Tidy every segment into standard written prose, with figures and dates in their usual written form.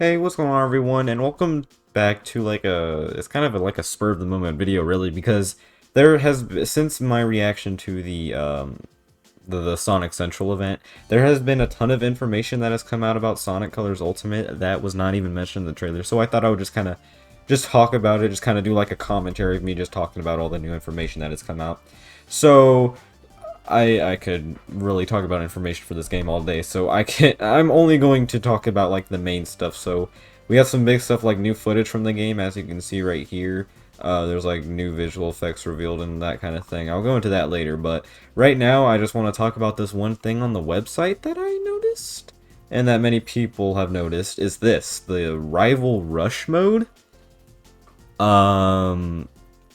Hey, what's going on, everyone, and welcome back to it's kind of like a spur of the moment video, really, because there has since my reaction to the Sonic Central event, there has been a ton of information that has come out about Sonic Colors Ultimate that was not even mentioned in the trailer. So I thought I would just kind of just talk about it, just kind of do like a commentary of me just talking about all the new information that has come out. So I could really talk about information for this game all day, so I'm only going to talk about like the main stuff. So we have some big stuff like new footage from the game, as you can see right here. There's like new visual effects revealed and that kind of thing. I'll go into that later, but right now I just want to talk about this one thing on the website that I noticed and that many people have noticed is the Rival Rush mode.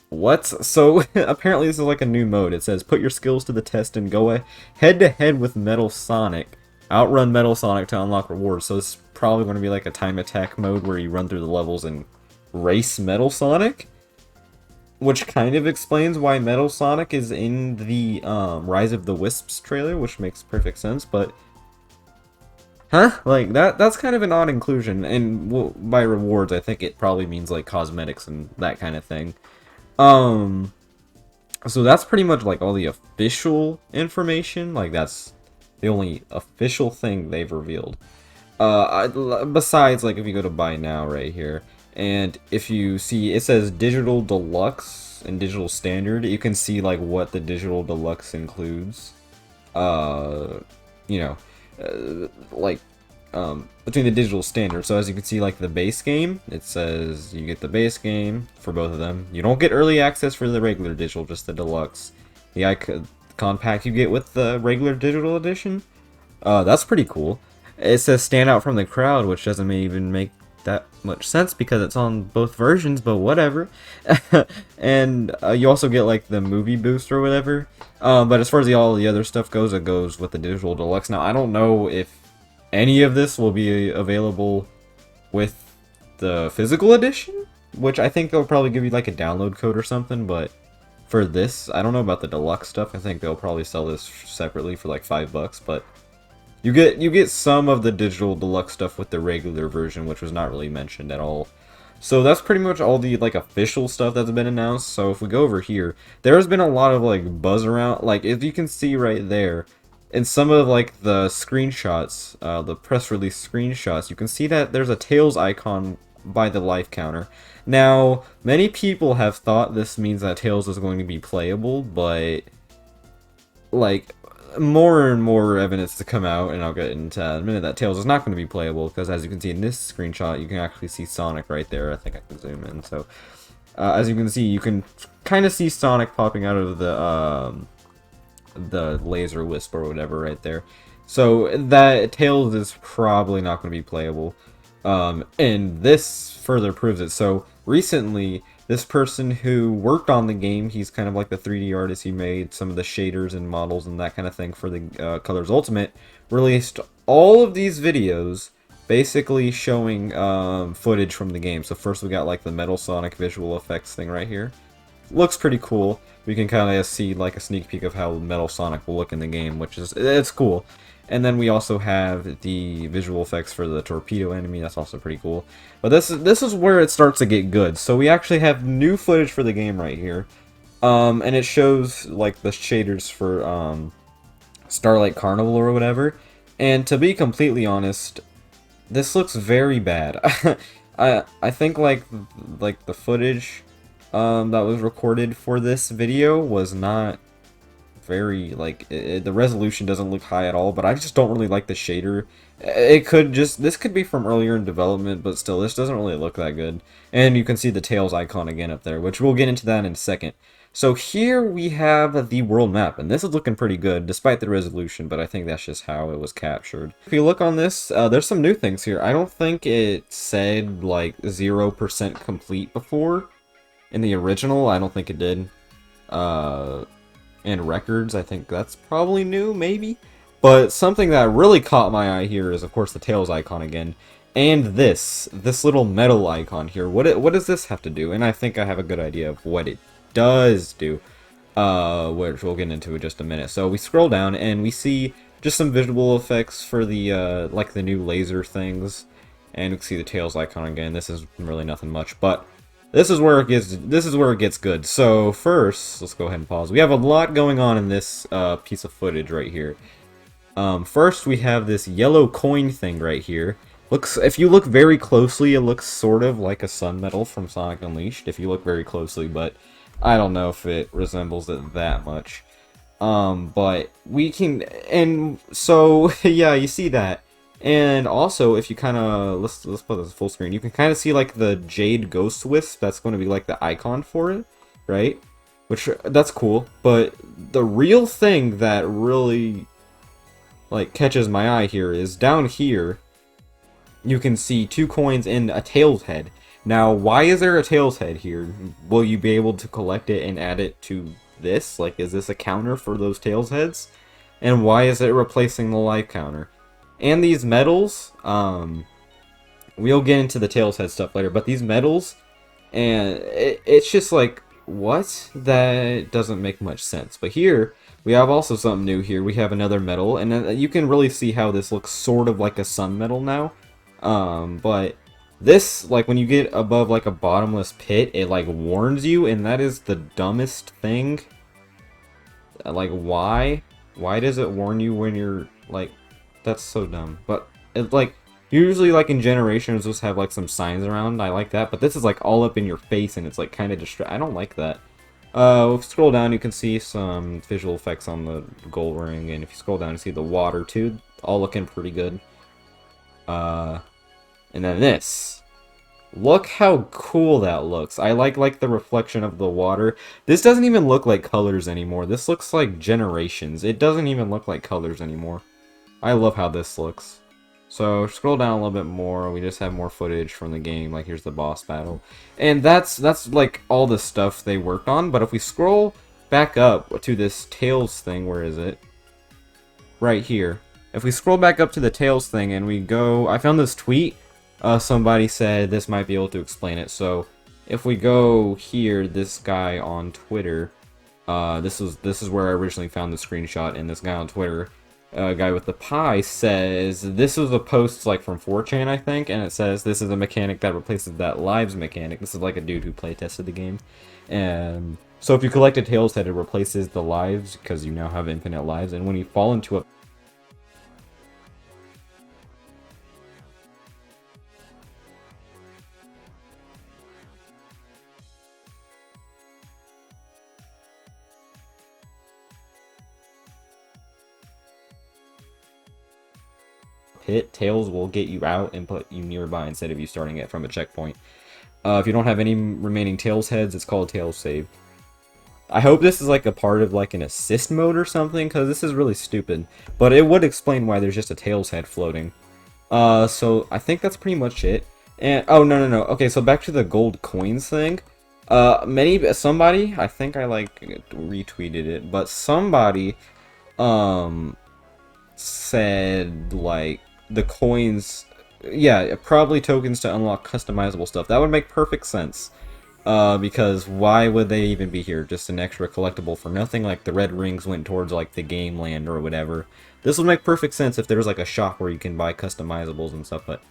What? So, apparently this is like a new mode. It says, put your skills to the test and go head to head with Metal Sonic. Outrun Metal Sonic to unlock rewards. So it's probably going to be like a time attack mode where you run through the levels and race Metal Sonic. Which kind of explains why Metal Sonic is in the Rise of the Wisps trailer, which makes perfect sense, but... Huh? Like, that's kind of an odd inclusion, and well, by rewards, I think it probably means like cosmetics and that kind of thing. Um, so that's pretty much like all the official information. Like that's the only official thing they've revealed. Besides, like if you go to buy now right here, and if you see it says digital deluxe and digital standard, you can see like what the digital deluxe includes. Uh, you know, like between the digital standards. So as you can see, like the base game, it says you get the base game for both of them. You don't get early access for the regular digital, just the deluxe. The icon pack you get with the regular digital edition. That's pretty cool. It says stand out from the crowd, which doesn't even make that much sense because it's on both versions, but whatever. And you also get like the movie boost or whatever. But as far as all the other stuff goes, it goes with the digital deluxe. Now I don't know if any of this will be available with the physical edition, which I think they'll probably give you like a download code or something, but for this, I don't know about the deluxe stuff. I think they'll probably sell this separately for like $5, but you get some of the digital deluxe stuff with the regular version, which was not really mentioned at all. So that's pretty much all the like official stuff that's been announced. So if we go over here, there's been a lot of like buzz around, like if you can see right there, in some of like the screenshots, the press release screenshots, you can see that there's a Tails icon by the life counter. Now, many people have thought this means that Tails is going to be playable, but like more and more evidence to come out, and I'll get into that in a minute, that Tails is not going to be playable, because as you can see in this screenshot, you can actually see Sonic right there. I think I can zoom in. So, as you can see, you can kind of see Sonic popping out of the laser wisp or whatever right there. So that Tails is probably not going to be playable. And this further proves it. So recently, this person who worked on the game, he's kind of like the 3D artist, he made some of the shaders and models and that kind of thing for the Colors Ultimate, released all of these videos basically showing footage from the game. So first we got like the Metal Sonic visual effects thing right here. Looks pretty cool. We can kind of see like a sneak peek of how Metal Sonic will look in the game, which is, it's cool. And then we also have the visual effects for the torpedo enemy. That's also pretty cool. But this is where it starts to get good. So we actually have new footage for the game right here, and it shows like the shaders for Starlight Carnival or whatever. And to be completely honest, this looks very bad. I think like the footage that was recorded for this video was not very, like, the resolution doesn't look high at all, but I just don't really like the shader. This could be from earlier in development, but still, this doesn't really look that good. And you can see the Tails icon again up there, which we'll get into that in a second. So here we have the world map, and this is looking pretty good, despite the resolution, but I think that's just how it was captured. If you look on this, there's some new things here. I don't think it said, like, 0% complete before. In the original, I don't think it did. And records, I think that's probably new, maybe? But something that really caught my eye here is, of course, the Tails icon again. And this little metal icon here. What does this have to do? And I think I have a good idea of what it does do. Which we'll get into in just a minute. So we scroll down and we see just some visual effects for the, like the new laser things. and you can see the Tails icon again. This is really nothing much, but this is where it gets good. So first, let's go ahead and pause. We have a lot going on in this piece of footage right here. First, we have this yellow coin thing right here. If you look very closely, it looks sort of like a sun medal from Sonic Unleashed, if you look very closely, but I don't know if it resembles it that much. But we can, and so, yeah, you see that. And also, if you kind of, let's put this full screen, you can kind of see, like, the Jade Ghost Wisp, that's going to be, like, the icon for it, right? Which, that's cool, but the real thing that really, like, catches my eye here is down here, you can see 2 coins and a Tails head. Now, why is there a Tails head here? Will you be able to collect it and add it to this? Like, is this a counter for those Tails heads? And why is it replacing the life counter? And these medals, we'll get into the Tails head stuff later, but these medals, and it's just like, what? That doesn't make much sense. But here, we have also something new here. We have another medal, and you can really see how this looks sort of like a sun medal now. But this, like, when you get above, like, a bottomless pit, it, like, warns you, and that is the dumbest thing. Like, why? Why does it warn you when you're, like, that's so dumb. But, it, like, usually, like, in Generations, just have, like, some signs around. I like that, but this is, like, all up in your face, and it's, like, kind of I don't like that. If you scroll down, you can see some visual effects on the gold ring, and if you scroll down, you see the water, too. All looking pretty good. And then this. Look how cool that looks. I like the reflection of the water. This doesn't even look like colors anymore. This looks like Generations. It doesn't even look like colors anymore. I love how this looks. So scroll down a little bit more. We just have more footage from the game. Like, here's the boss battle. And that's like all the stuff they worked on. But if we scroll back up to this Tails thing, where is it? Right here. If we scroll back up to the Tails thing and we go, I found this tweet. Somebody said this might be able to explain it. So if we go here, this guy on Twitter, this is where I originally found the screenshot, and this guy on Twitter, guy with the pie, says this was a post like from 4chan, I think, and it says this is a mechanic that replaces that lives mechanic. This is like a dude who playtested the game, and so if you collect a Tails head, it replaces the lives because you now have infinite lives, and when you fall into a pit, Tails will get you out and put you nearby instead of you starting it from a checkpoint. If you don't have any remaining Tails heads, it's called Tails Save. I hope this is like a part of like an assist mode or something, because this is really stupid. But it would explain why there's just a Tails head floating. So I think that's pretty much it. And oh no. Okay, so back to the gold coins thing. Somebody, I think I like retweeted it, but somebody said like the coins, yeah, probably tokens to unlock customizable stuff. That would make perfect sense. Because why would they even be here? Just an extra collectible for nothing? Like the red rings went towards like the game land or whatever. This would make perfect sense if there was like a shop where you can buy customizables and stuff, but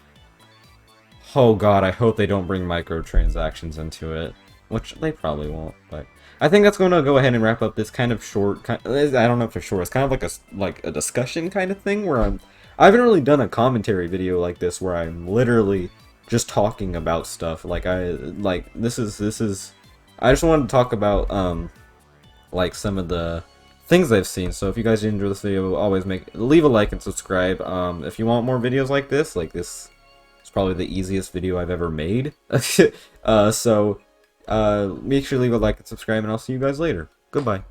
oh god, I hope they don't bring microtransactions into it. Which they probably won't, but I think that's going to go ahead and wrap up this kind of short, I don't know if it's short, it's kind of like a discussion kind of thing where I haven't really done a commentary video like this where I'm literally just talking about stuff. Like this is I just wanted to talk about like some of the things I've seen. So if you guys did enjoy this video, always leave a like and subscribe. If you want more videos like this is probably the easiest video I've ever made. So make sure to leave a like and subscribe, and I'll see you guys later. Goodbye.